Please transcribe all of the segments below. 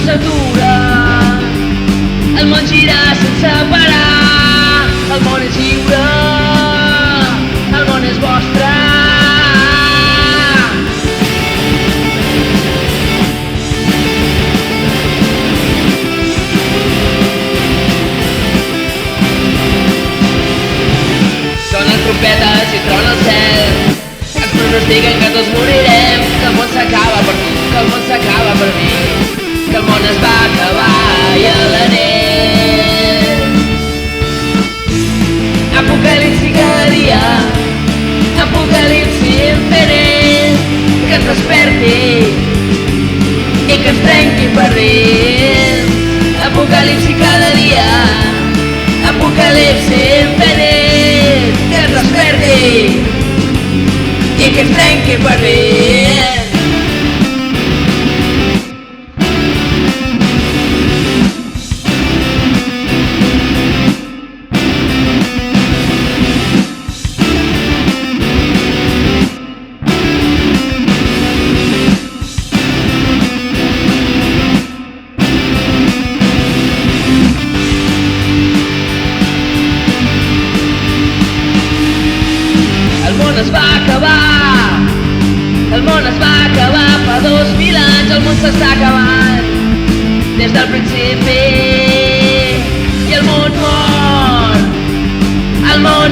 s'atura, el món gira sense parar, el món és lliure, el món és vostre. Sonen trompetes i trona el cel, ens pronostiquen que tots morirem, que el món s'acaba per tu, que el món s'acaba per mi, que el món es va acabar i a la nit. Apocalipsi cada dia, apocalipsi infinit, que ens desperti i que ens trenqui per dins. Apocalipsi cada dia, apocalipsi infinit, que ens desperti i que ens trenqui per dins. Es va acabar, el món es va acabar fa 2000 anys, el món s'està acabant des del principi i el món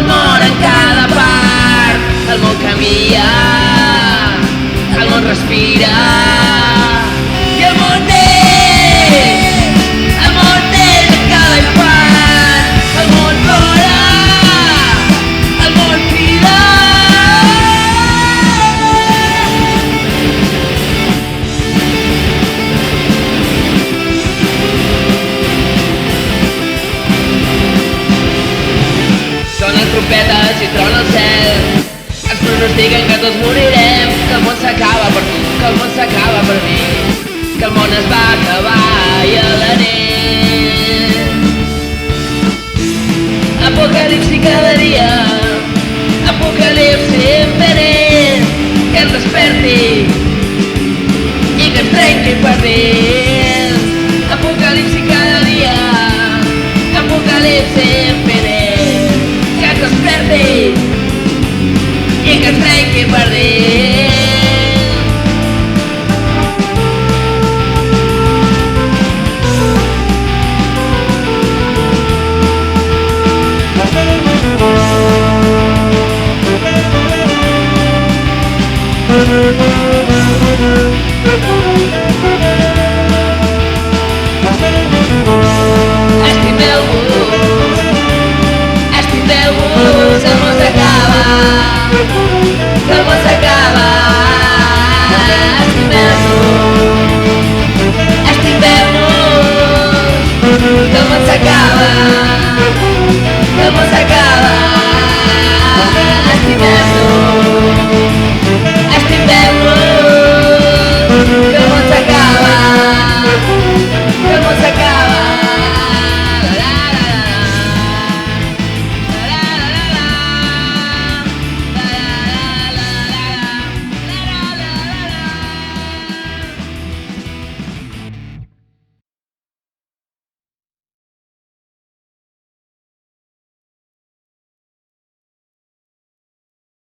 mor en cada part, el món canvia, el món respira i el món neix en cada infant, el món plora, el món crida. Sonen trompetes i trona el cel, ens pronostiquen que tots morirem, que el món s'acaba per tu, que el món s'acaba per mi, que el món es va acabar i a la nit. Apocalipsi cada dia, apocalipsi infinit, que ens desperti i que ens trenqui per dins. Apocalipsi cada dia, apocalipsi infinit, que ens desperti i que ens trenqui per dins. Estimeu-vos, el món s'acaba, que el món s'acaba. Estimeu-nos, que el món s'acaba.